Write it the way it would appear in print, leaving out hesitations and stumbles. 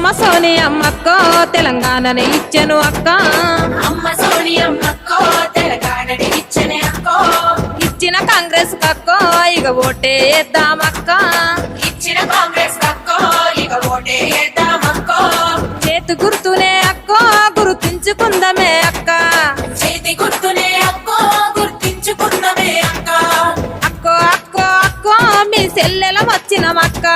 అమ్మ సోనియమ్మక్కో తెలంగాణని ఇచ్చెను అక్క. అమ్మ సోనియమ్మక్కో తెలంగాణని ఇచ్చెను అక్కో. ఇచ్చిన కాంగ్రెస్ కక్కో ఇక ఓటే వేద్దామక్క. ఇచ్చిన కాంగ్రెస్ కక్కో ఇక ఓటే వేద్దామక్కో. చేతి గుర్తునే అక్కో గుర్తించుకుందమే అక్క. చేతి గుర్తునే అక్కో గుర్తించుకుందమే అక్క. అక్కో అక్కో అక్కో మీ సెల్లెల వచ్చినమక్క.